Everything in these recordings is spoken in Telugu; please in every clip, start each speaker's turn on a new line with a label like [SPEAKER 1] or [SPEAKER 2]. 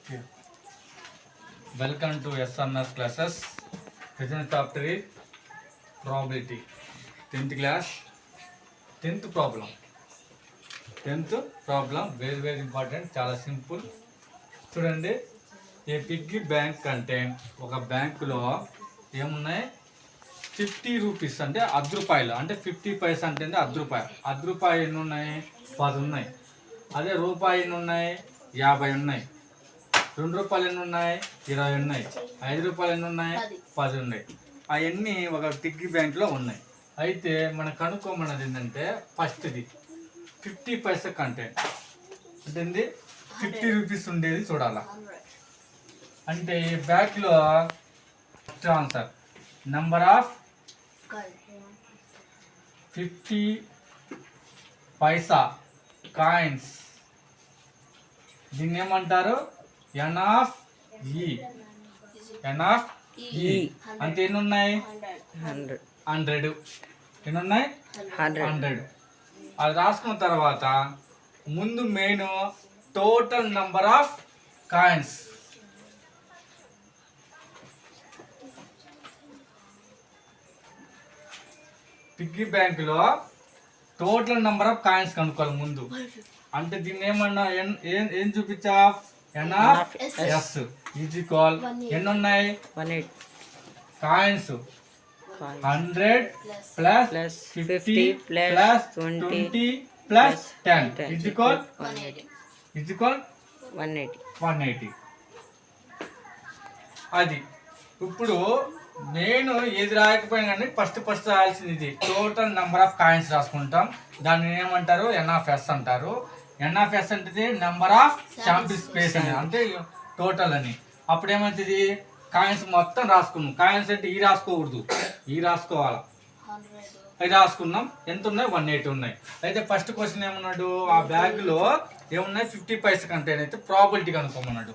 [SPEAKER 1] Okay. Welcome to SMS classes. Present chapter is probability. 10th class, 10th problem. 10th problem very important. చాలా సింపుల్. చూడండి, ఏ పిగ్గీ బ్యాంక్ కంటైన్ ఒక బ్యాంకులో ఏమున్నాయి 50 రూపీస్ అంటే ₹10 అంటే 50 పైసా అంటే ₹10 ఎన్ని ఉన్నాయి? 10 ఉన్నాయి. అదే రూపాయి ఎన్ని ఉన్నాయి? 50 ఉన్నాయి. ₹2 ఎన్ని ఉన్నాయి? 20 ఉన్నాయి. ₹5 ఎన్ని ఉన్నాయి? 10 ఉన్నాయి. అవన్నీ ఒక పిగ్గీ బ్యాంక్లో ఉన్నాయి. అయితే మనం కనుక్కోమన్నది ఏంటంటే ఫస్ట్ది 50 పైసా కంటెంట్ అంటే 50 రూపీస్ ఉండేది చూడాలా. అంటే ఈ బ్యాంక్లో answer number of 50 Paisa coins, దీన్ని ఏమంటారు? ఎన్ ఆఫ్ ఈ అంటే ఎన్ని ఉన్నాయి? 100. ఎన్ని ఉన్నాయి? 100. అది రాసుకున్న తర్వాత ముందు main total number of coins, piggy బ్యాంకులో టోటల్ నంబర్ ఆఫ్ కాయిన్స్ కనుక్కోవాలి ముందు. అంటే దీన్ని ఏమన్నా ఏం చూపించా? ఎన్ఆర్ఎస్ ఈజ్ ఈక్వల్ ఎన్ని ఉన్నాయి? Coins 100 plus 50 plus 20 plus 10 is equal 180. అది ఇప్పుడు నేను ఏది రాయకపోయినా కానీ ఫస్ట్ రాయాల్సింది ఇది టోటల్ నెంబర్ ఆఫ్ కాయిన్స్ రాసుకుంటాం. దాన్ని ఏమంటారు? ఎన్ఆఫ్ఎస్ అంటారు. ఎన్ఆఫ్ఎస్ అంటే నెంబర్ ఆఫ్ శాంపిల్ స్పేస్ అని, అంటే టోటల్ అని. అప్పుడు ఏమవుతుంది? కాయిన్స్ మొత్తం రాసుకున్నాం. కాయిన్స్ అంటే ఈ రాసుకోకూడదు, ఈ రాసుకోవాలి. అది రాసుకున్నాం. ఎంత ఉన్నాయి? 180 ఉన్నాయి. అయితే ఫస్ట్ క్వశ్చన్ ఏమన్నాడు? ఆ బ్యాగ్లో ఏమున్నాయి? 50 పైసా కంటైన్ అయితే ప్రాబిలిటీ కనుక్కోమన్నాడు.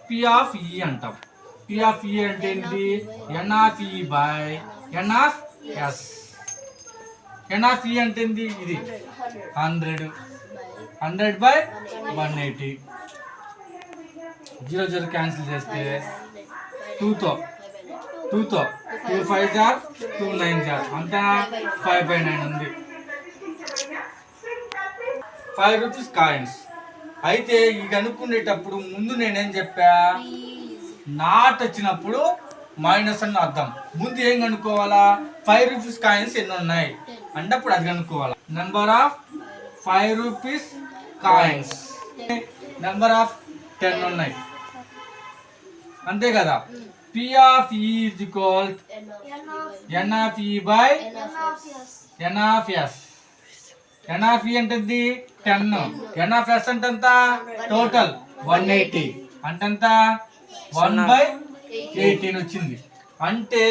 [SPEAKER 1] పి ఆఫ్ ఈ అంటాం. పి ఆఫ్ ఈ అంటే ఏంటి? N of E by N of S. N of E అంటే ఏంటి? ఇది 100 బై 180. 0 క్యాన్సిల్ చేస్తే 2 5 జార్ 2 9 జార్ అంతా 5/9 ఉంది. 5 రూపీస్ కాయిన్స్. అయితే ఇవి కనుక్కునేటప్పుడు ముందు నేనేం చెప్పా? నాట్ వచ్చినప్పుడు మైనస్ అని అర్థం. ముందు ఏం కనుక్కోవాలా? 5 రూపీస్ కాయిన్స్ ఎన్ని ఉన్నాయి అంటే అప్పుడు అది కనుక్కోవాలా. Number of 5 rupees coins, number of 10 ఉన్నాయి, అంతే కదా. P of E is equal N of E by N of S. N of E అంటే 10, ఎన్ ఆఫ్ ఎస్ అంటే ఎంత? టోటల్ 180 అంటే ఎంత? 1/18 వచ్చింది. అంటే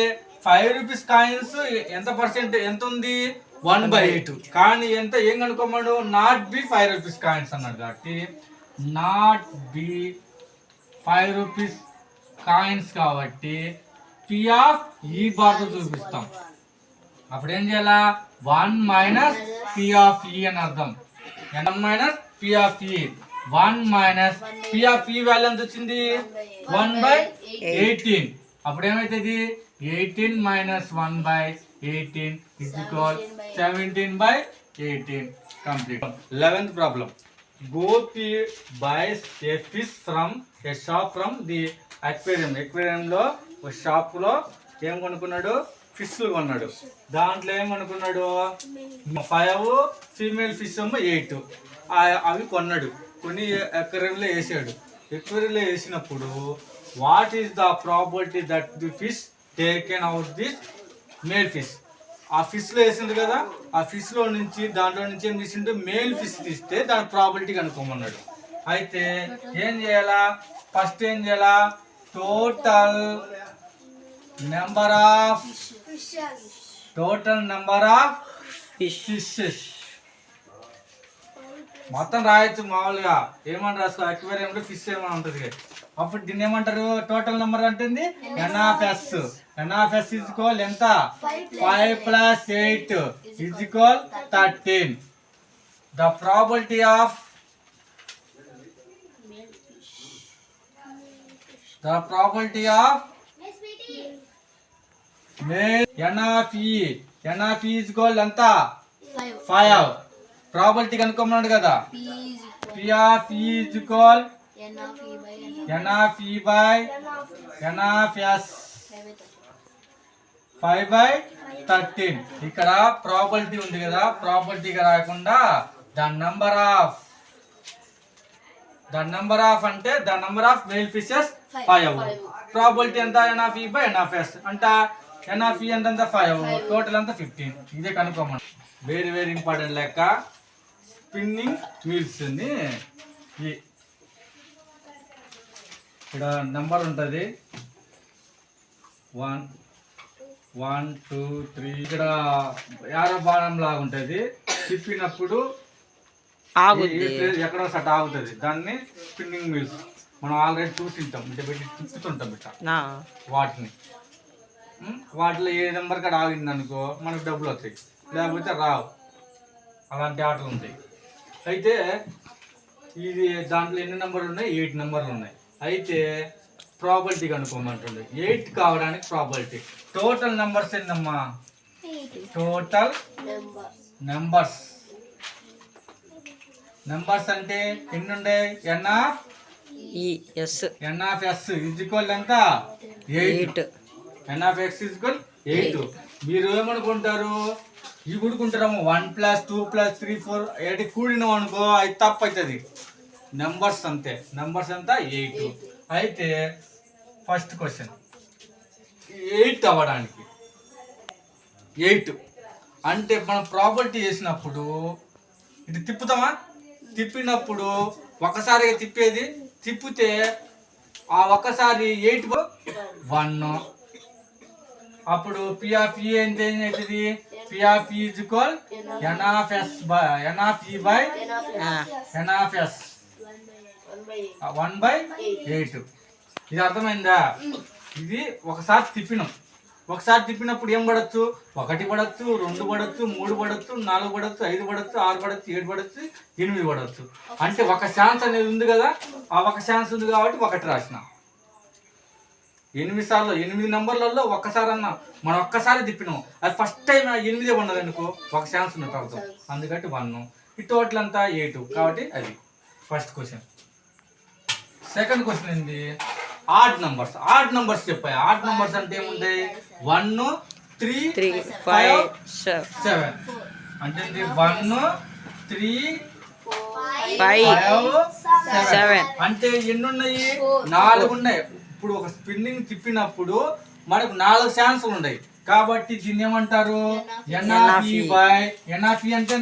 [SPEAKER 1] 5 రూపీస్ కాయిన్స్ ఎంత పర్సెంట్ ఎంత ఉంది? 1/8. కానీ ఎంత ఏం కనుక్కోమన్నాడు? నాట్ బి 5 రూపీస్ కాయిన్స్ అన్నాడు. కాబట్టి నాట్ బి 5 రూపీస్ కాయిన్స్ కాబట్టి పి ఆఫ్ ఈ బార్తో చూపిస్తాం. అప్పుడు ఏం చేయాలా? 1 మైనస్ పి ఆఫ్ ఈ అని అర్థం. 1 మైనస్ పి ఆఫ్ ఈ. 1 మైనస్ పి ఆఫ్ ఈ వాల్యూ ఎంత వచ్చింది? 1/18. అప్పుడు ఏమైతుంది? 18 minus 1/18 is equal 17/18. Complete. 11th problem. Gopi buys a fish from a shop from the aquarium. Aquarium లో ఒక షాప్ లో ఏం కొనుక్కున్నాడు? ఫిష్లు కొన్నాడు. దాంట్లో ఏం కొనుక్కున్నాడు? 5 ఫీమేల్ ఫిష్ 8 అవి కొన్నాడు. కొన్ని aquarium లో వేసాడు. aquarium లో వేసినప్పుడు what is the probability that the fish taken out this male fish. ఆ ఫిష్లో వేసిండు కదా, ఆ ఫిష్లో నుంచి దాంట్లో నుంచి ఏం తీసిండు? మేల్ ఫిష్ తీస్తే దాని ప్రాబిలిటీ కనుక్కోమన్నాడు. అయితే ఏం చేయాలా? ఫస్ట్ ఏం చేయాలా? టోటల్ నెంబర్ ఆఫ్ ఫిషెస్ మొత్తం రాయొచ్చు. మామూలుగా ఏమని రాసుకో, అక్వేరియంలో ఫిష్ ఏమైనా ఉంటుంది. అప్పుడు దీన్ని ఏమంటారు? టోటల్ నెంబర్ అంటుంది ఎన్ఆఫ్ఎస్. ఎన్ఆఫ్ఎస్ ఈజ్ ఈక్వల్ ఎంత? 5 plus 8 is equal 13. The probability of the probability of n of e is equal ఎంత 5. ప్రాబిలిటీ కనుక్కోమన్నాడు కదా. p of e is equal n of e by n of s 5/13. ఇక్కడ ప్రాబిలిటీ ఉంది కదా, ప్రాబిలిటీగా రాకుండా ద నంబర్ ఆఫ్ అంటే the number of male fishes 5. Probability ఎంత n of e by n of s అంటే n of e అంటే 5, టోటల్ అంతా 15. ఇదే కనుక్కోమని. వెరీ వెరీ ఇంపార్టెంట్ లెక్క స్పిన్నింగ్ వీల్స్ ని. ఇక్కడ నెంబర్ ఉంటుంది 1 1 2 3. ఇక్కడ యారో బాణం లాగా ఉంటుంది, తిప్పినప్పుడు ఎక్కడో సట్ ఆగుతుంది. దాన్ని స్పిన్నింగ్ వీల్స్ మనం ఆల్రెడీ చూసింటాం, అంటే పెట్టి తిప్పుతుంటాం ఇట్లా వాటిని. వాటిలో ఏ నెంబర్ కాడ ఆగింది అనుకో మనకు డబ్బులు వస్తాయి, లేకపోతే రావు. అలాంటి ఆటలు ఉంటాయి. అయితే ఇది దాంట్లో ఎన్ని నెంబర్లు ఉన్నాయి? 8 నెంబర్లు ఉన్నాయి. అయితే ప్రాబిలిటీ కనుక్కోమంటుంది. 8 కావడానికి ప్రాబిలిటీ. టోటల్ నెంబర్స్ ఏందమ్మా? టోటల్ నెంబర్స్ అంటే ఎన్ని ఉన్నాయి? n of s is equal ఎంత? 8. n of x is equal 8. మీరు ఏమనుకుంటారు? ఇవి కూడుకుంటారేమో 1 + 2 + 3 4 8 కూడినాం అనుకో, అది తప్పు అవుతుంది. నెంబర్స్ అంతే. నెంబర్స్ అంతా 8. అయితే ఫస్ట్ క్వశ్చన్ 8 అవ్వడానికి 8 అంటే మనం ప్రాబిలిటీ చేసినప్పుడు ఇది తిప్పుతామా? తిప్పినప్పుడు ఒకసారిగా తిప్పేది. తిప్పితే ఆ ఒక్కసారి 8 1. అప్పుడు p of e ఎంత అవుతుంది? p of e is equal n of e by n of s 1/8. ఇది అర్థమైందా? ఇది ఒకసారి తిప్పినప్పుడు ఏం పడచ్చు? 1 పడచ్చు, 2 పడచ్చు, 3 పడచ్చు, 4 పడచ్చు, 5 పడచ్చు, 6 పడచ్చు, 7 పడచ్చు, 8 పడచ్చు. అంటే ఒక ఛాన్స్ అనేది ఉంది కదా. ఆ ఒక ఛాన్స్ ఉంది కాబట్టి 1 రాసిన. 8 సార్లు 8 నెంబర్లలో ఒక్కసారి అన్నా మనం ఒక్కసారి తిప్పినాం, అది ఫస్ట్ టైం 8 ఉన్నది అనుకో, ఒక ఛాన్స్ ఉన్నట్టు అర్థం. అందుకని 1. ఈ టోటల్ అంతా 8 కాబట్టి అది ఫస్ట్ క్వశ్చన్. సెకండ్ క్వశ్చన్ ఏంది? ఆడ్ నంబర్స్ చెప్పాయి. ఆడ్ నంబర్స్ అంటే ఏముంటాయి? 1 3 5 7 అంటే 1 3 5 7 అంటే ఎన్ని ఉన్నాయి? 4 ఉన్నాయి. ఇప్పుడు ఒక స్పిన్నింగ్ తిప్పినప్పుడు మనకు 4 ఛాన్సులు ఉన్నాయి కాబట్టి దీన్ని ఏమంటారు? n of e by n of e అంటే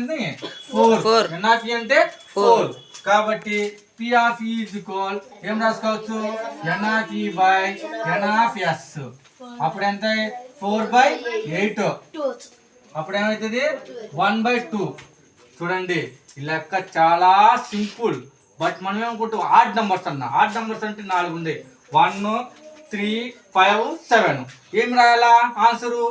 [SPEAKER 1] 4. n of e అంటే 4 కాబట్టి p of e is equal ఏం రాసుకోవచ్చు? n of e by n of s. అప్పుడు ఎంత? 4/8. అప్పుడు ఏమవుతుంది? 1/2. చూడండి ఈ లెక్క చాలా సింపుల్. బట్ మనం ఏమనుకుంటాం? ఆడ్ నంబర్స్ అంటే 4 ఉంది. 1 3 5 7. ఏం రాయాలా ఆన్సరు?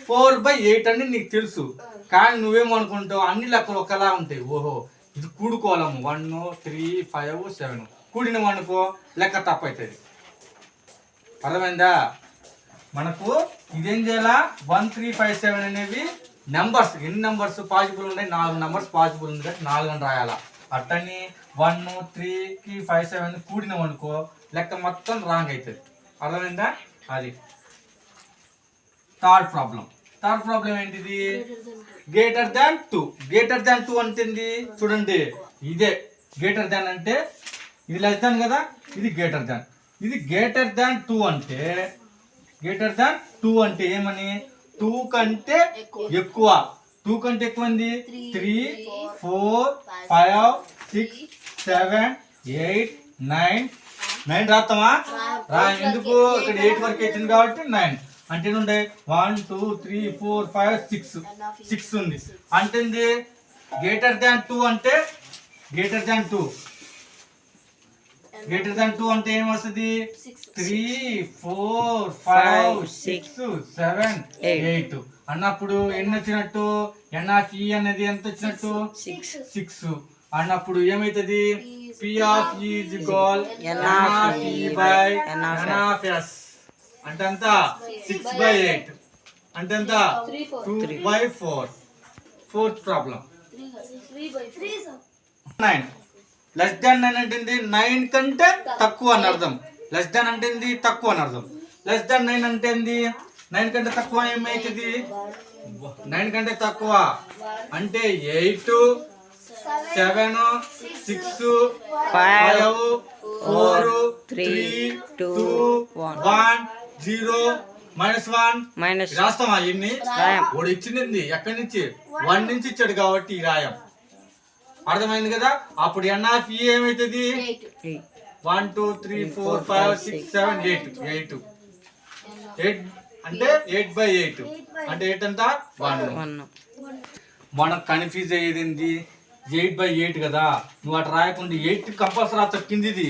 [SPEAKER 1] 4/8 అని నీకు తెలుసు. కానీ నువ్వేమనుకుంటావు? అన్ని లెక్కలు ఒకలా ఉంటాయి. ఓహో ఇది కూడుకోవాలము 1 3 5 7 కూడినాం అనుకో లెక్క తప్పు అవుతుంది. అర్థమైందా? మనకు ఇదేం చేయాలా? 1 3 5 7 అనేవి నెంబర్స్. ఎన్ని నెంబర్స్ పాసిబుల్ ఉన్నాయి? 4 నెంబర్స్ పాసిబుల్ ఉంది కాబట్టి 4 అని రాయాలా. అట్టని 1 3 5 7 కూడినాం అనుకో లెక్క మొత్తం రాంగ్ అవుతుంది. అర్థమైందా? అది థర్డ్ ప్రాబ్లం ఏంటిది? గ్రేటర్ దాన్ 2 అంటే చూడండి ఇదే గ్రేటర్ దాన్ అంటే ఇది లెస్ దాన్ కదా, ఇది గ్రేటర్ దాన్. ఇది గ్రేటర్ దాన్ 2 అంటే ఏమని? 2 కంటే ఎక్కువ. 2 కంటే ఎక్కువ 3 4 5 6 7 8 9 రాస్తామా? ఎందుకు? ఇక్కడ 8 వరకు వచ్చింది కాబట్టి 9 అంటే 1 2 3 4 5 6 ఉంది. అంటే గ్రేటర్ దాన్ 2 అంటే గ్రేటర్ దాన్ 2 అంటే ఏమొస్తుంది? 3 4 5 6 7 8 అన్నప్పుడు ఎన్ని వచ్చినట్టు? n of e అనేది ఎంత వచ్చినట్టు? 6. అన్నప్పుడు ఏమైతుంది P of E is equal N of E by N of S అంటే ఎంత 6/8 అంటే ఎంత 2/4. ఫోర్త్ ప్రాబ్లం 9 లెస్ దాన్ 9 అంటే 9 కంటే తక్కువ అని అర్థం. లెస్ దాన్ అంటే తక్కువ అని అర్థం. లెస్ దాన్ 9 అంటే 9 కంటే తక్కువ ఏమైతుంది 9 కంటే తక్కువ అంటే 8 7 6 5 4 3 2 1 0 -1 రాస్తామా ఇన్ని వాడు ఇచ్చింది ఎక్కడి నుంచి 1 నుంచి ఇచ్చాడు కాబట్టి ఈ రాయం. అర్థమైంది కదా. అప్పుడు N of E ఏమైతుంది 1 2 3 4 5 6 7 8 అంటే 8/8 అంటే 8 అంతా 1. మనకు కన్ఫ్యూజ్ అయ్యేది 8/8 కదా. నువ్వు అటు రాయకుండా 8 కంపల్సరీ రాస్తావు కిందిది,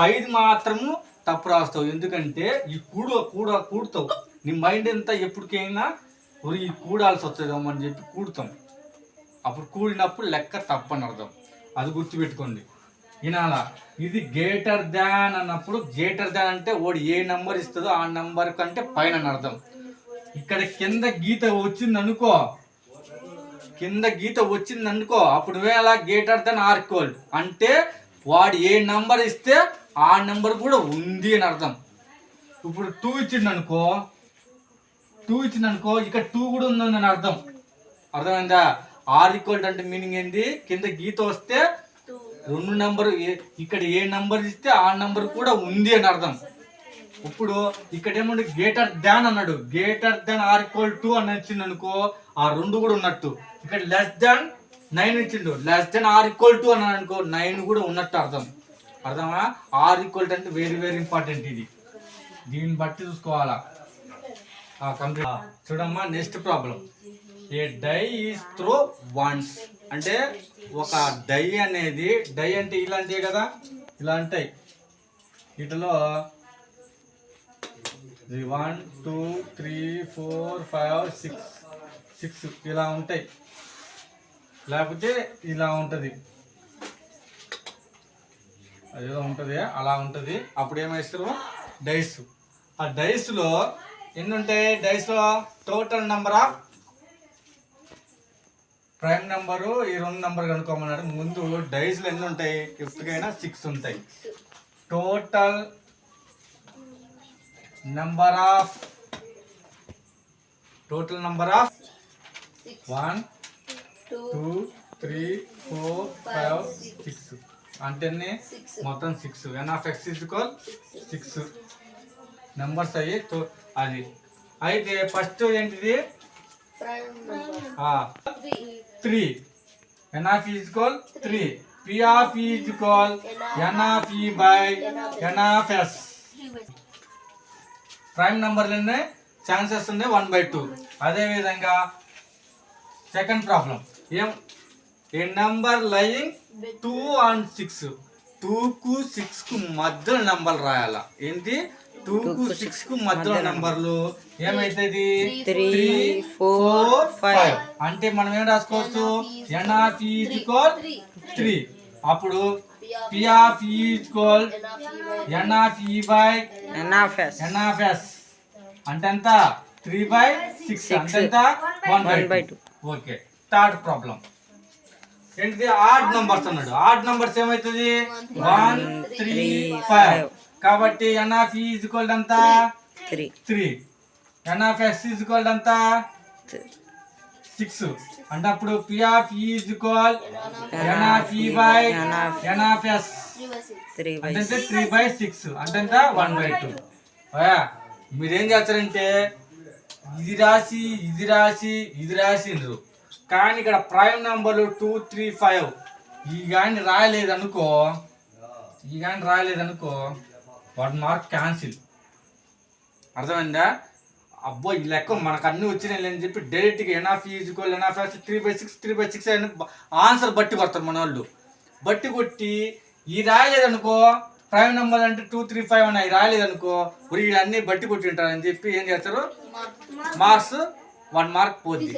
[SPEAKER 1] 5 మాత్రము తప్పు రాస్తావు. ఎందుకంటే ఈ కూడతావు. నీ మైండ్ ఎంత ఎప్పటికైనా ఈ కూడాల్సి వస్తుందేమో అని చెప్పి కూడుతాం. అప్పుడు కూడినప్పుడు లెక్క తప్పని అర్థం. అది గుర్తుపెట్టుకోండి. వినాలా. ఇది గ్రేటర్ దాన్ అన్నప్పుడు గ్రేటర్ దాన్ అంటే వాడు ఏ నెంబర్ ఇస్తుందో ఆ నెంబర్ కంటే పైన అని అర్థం. ఇక్కడ కింద గీత వచ్చింది అనుకో, అప్పుడు వేళ గ్రేటర్ దాన్ ఆర్ ఈక్వల్ అంటే వాడు ఏ నెంబర్ ఇస్తే ఆ నెంబర్ కూడా ఉంది అని అర్థం. ఇప్పుడు 2 ఇచ్చిండు అనుకో ఇక్కడ 2 కూడా ఉందని అర్థం. అర్థమైందా. ఆర్ ఈక్వల్ అంటే మీనింగ్ ఏంటి, కింద గీత వస్తే 2 నెంబర్ ఇక్కడ ఏ నెంబర్ ఇస్తే ఆ నెంబర్ కూడా ఉంది అని అర్థం. ఇప్పుడు ఇక్కడ ఏమంటే గ్రేటర్ దాన్ అన్నాడు, greater than or equal to అని వచ్చింది అనుకో ఆ 2 కూడా ఉన్నట్టు. ఇక్కడ లెస్ దాన్ 9 ఇచ్చిండు, less than or equal to అన్నాడు అనుకో 9 కూడా ఉన్నట్టు అర్థం. అర్థమా. ఆర్ ఈక్వల్ అంటే వెరీ వెరీ ఇంపార్టెంట్. ఇది దీన్ని బట్టి చూసుకోవాలా. కంప్లీట్ చూడమ్మా. Next problem. A die is throw once అంటే ఒక డై అనేది, డై అంటే ఇలాంటివి కదా, ఇలా ఉంటాయి. వీటిలో 1 2 3 4 5 6 ఇలా ఉంటాయి, లేకపోతే ఇలా ఉంటుంది, అదేదో ఉంటుంది అలా ఉంటుంది. అప్పుడు ఏమేస్తారు డైస్. ఆ డైస్లో ఎన్ని ఉంటాయి, డైస్లో total number of prime number ఈ 2 నెంబర్ కనుక్కోమన్నాడు. ముందు డైస్లో ఎన్ని ఉంటాయి, ఎప్పటికైనా 6 ఉంటాయి. టోటల్ నెంబర్ ఆఫ్ 1 2 3 4 5 6 అంటే మొత్తం 6. N of X is equal 6 numbers అయ్యి అది. అయితే ఫస్ట్ ఏంటిది 3. N of E is equal 3. P of E is equal N of E by N of S. Prime నెంబర్లోనే ఛాన్సెస్ ఉన్నాయి 1/2. అదేవిధంగా సెకండ్ ప్రాబ్లం ఏం, ఏ నెంబర్ లయింగ్ 2 and 6, 2కు 6కు మధ్యలో నెంబర్ రాయాల. ఏంటి 2కు 6కు మధ్యలో నెంబర్లు ఏమైతుంది 3 4 5 అంటే మనం ఏం రాసుకోవచ్చు N of E is equal 3. అప్పుడు P of E is equal N of E by N of S అంటే ఎంత 3/6 అంటే ఎంత 1/2. ఓకే. థర్డ్ ప్రాబ్లం ఏంటిది ఆడ్ నంబర్స్ అన్నాడు. ఆడ్ నంబర్స్ ఏమైతుంది 1 3 5 కాబట్టి N of E is equal ఎంత 3. N of S is equal ఎంత 6 అంటే అప్పుడు P of E is equal N of E by N of S అంటే 3/6 అంటే ఎంత 1/2. మీరేం చేస్తారంటే ఇది రాసిండ్రు కానీ ఇక్కడ ప్రైమ్ నెంబర్లు 2 3 5 ఈ కానీ రాయలేదనుకో 1 మార్క్ క్యాన్సిల్. అర్థమైందా. అబ్బో ఈ లెక్క మనకు అన్ని వచ్చినాయి అని చెప్పి డైరెక్ట్గా N of E is equal N of S 3/6 అని ఆన్సర్ బట్టి కొడతారు మన వాళ్ళు. బట్టి కొట్టి ఈ రాయలేదనుకో ప్రైమ్ నెంబర్ అంటే 2 3 5 అని రాయలేదనుకో వీళ్ళన్నీ బట్టి కొట్టింటారు అని చెప్పి ఏం చేస్తారు మార్క్స్ 1 మార్క్ పోద్ది.